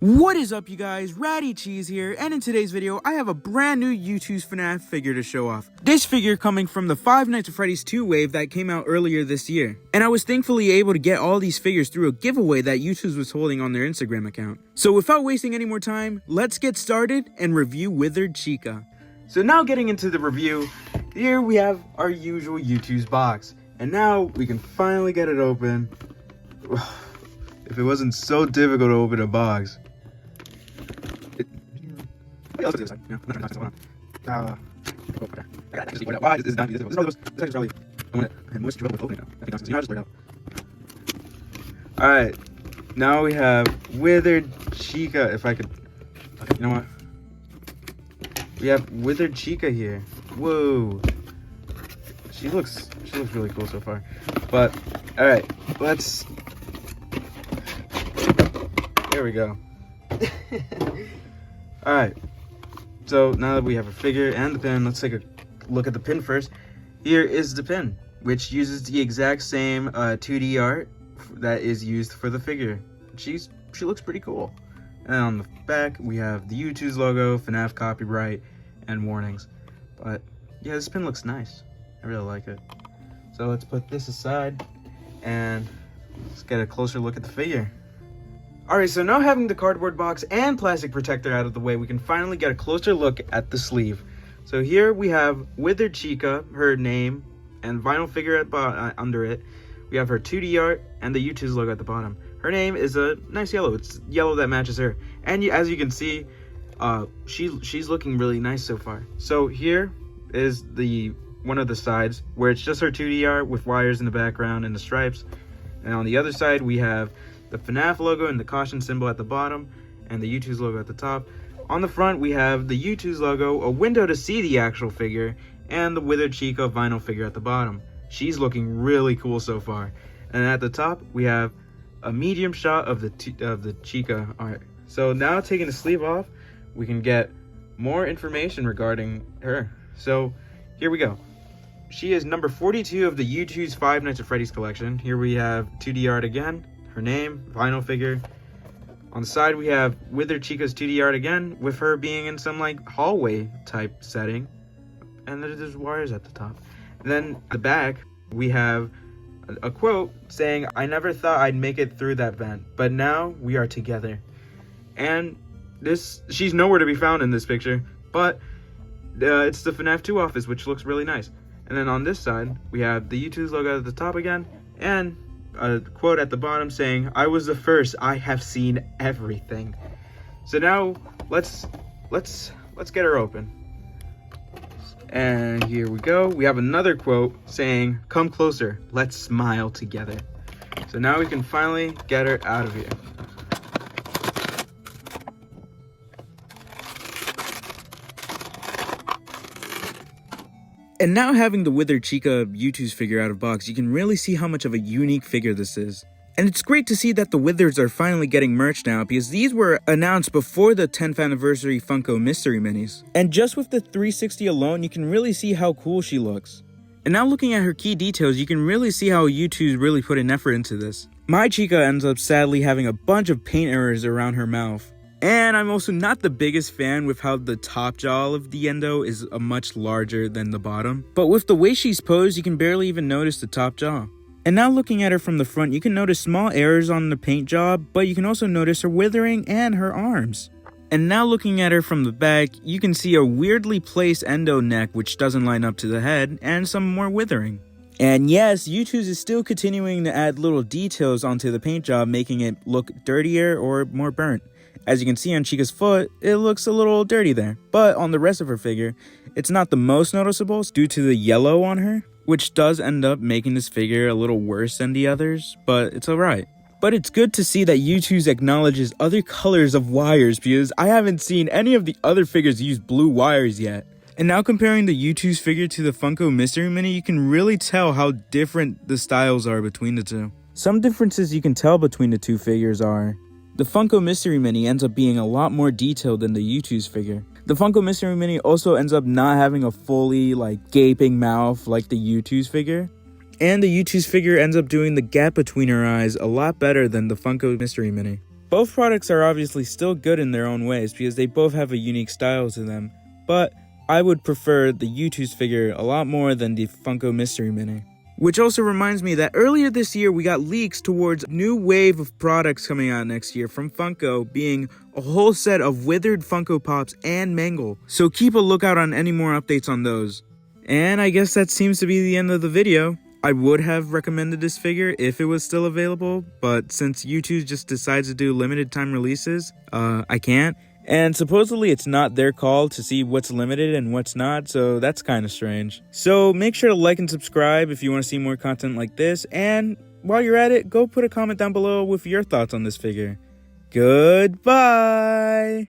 What is up, you guys? Ratty Cheese here, and in today's video, I have a brand new Youtooz FNaF figure to show off. This figure coming from the Five Nights at Freddy's 2 wave that came out earlier this year. And I was thankfully able to get all these figures through a giveaway that Youtooz was holding on their Instagram account. So without wasting any more time, let's get started and review Withered Chica. So now getting into the review, here we have our usual Youtooz box. And now we can finally get it open. If it wasn't so difficult to open a box. Why is this done? Alright, now we have Withered Chica. If I could, okay, you know what? We have Withered Chica here. Whoa, she looks really cool so far. But all right, let's. There we go. All right. So now that we have a figure and the pin, let's take a look at the pin first. Here is the pin, which uses the exact same 2D art that is used for the figure. She looks pretty cool. And on the back, we have the Youtooz logo, FNaF copyright, and warnings. But yeah, this pin looks nice. I really like it. So let's put this aside and let's get a closer look at the figure. Alright, so now having the cardboard box and plastic protector out of the way, we can finally get a closer look at the sleeve. So here we have Withered Chica, her name, and vinyl figure at under it. We have her 2D art and the Youtooz logo at the bottom. Her name is a nice yellow. It's yellow that matches her. And as you can see, she's looking really nice so far. So here is one of the sides where it's just her 2D art with wires in the background and the stripes. And on the other side, we have the FNaF logo and the caution symbol at the bottom, and the Youtooz logo at the top. On the front, we have the Youtooz logo, a window to see the actual figure, and the Withered Chica vinyl figure at the bottom. She's looking really cool so far. And at the top, we have a medium shot of the Chica art. So now taking the sleeve off, we can get more information regarding her. So here we go. She is number 42 of the Youtooz Five Nights at Freddy's collection. Here we have 2D art again. Her name, vinyl figure. On the side we have Withered Chica's 2D art again, with her being in some like hallway type setting, and there's wires at the top. And then the back we have a quote saying, "I never thought I'd make it through that vent, but now we are together." And she's nowhere to be found in this picture, but it's the FNaF 2 office, which looks really nice. And then on this side we have the Youtooz logo at the top again, and a quote at the bottom saying, "I was the first, I have seen everything." So now let's get her open. And here we go. We have another quote saying, "Come closer, let's smile together." So now we can finally get her out of here. And now having the Withered Chica Youtooz figure out of box, you can really see how much of a unique figure this is. And it's great to see that the Withers are finally getting merch now, because these were announced before the 10th anniversary Funko Mystery Minis. And just with the 360 alone, you can really see how cool she looks. And now looking at her key details, you can really see how Youtooz really put an effort into this. My Chica ends up sadly having a bunch of paint errors around her mouth. And I'm also not the biggest fan with how the top jaw of the endo is much larger than the bottom. But with the way she's posed, you can barely even notice the top jaw. And now looking at her from the front, you can notice small errors on the paint job, but you can also notice her withering and her arms. And now looking at her from the back, you can see a weirdly placed endo neck which doesn't line up to the head, and some more withering. And yes, Youtooz is still continuing to add little details onto the paint job, making it look dirtier or more burnt. As you can see on Chica's foot, it looks a little dirty there. But on the rest of her figure, it's not the most noticeable due to the yellow on her, which does end up making this figure a little worse than the others, but it's alright. But it's good to see that Youtooz acknowledges other colors of wires, because I haven't seen any of the other figures use blue wires yet. And now comparing the Youtooz figure to the Funko Mystery Mini, you can really tell how different the styles are between the two. Some differences you can tell between the two figures are: the Funko Mystery Mini ends up being a lot more detailed than the Youtooz figure. The Funko Mystery Mini also ends up not having a fully gaping mouth like the Youtooz figure. And the Youtooz figure ends up doing the gap between her eyes a lot better than the Funko Mystery Mini. Both products are obviously still good in their own ways because they both have a unique style to them, but I would prefer the Youtooz figure a lot more than the Funko Mystery Mini. Which also reminds me that earlier this year we got leaks towards a new wave of products coming out next year from Funko, being a whole set of Withered Funko Pops and Mangle. So keep a lookout on any more updates on those. And I guess that seems to be the end of the video. I would have recommended this figure if it was still available, but since Youtooz just decides to do limited time releases, I can't. And supposedly it's not their call to see what's limited and what's not, so that's kind of strange. So make sure to like and subscribe if you want to see more content like this, and while you're at it, go put a comment down below with your thoughts on this figure. Goodbye!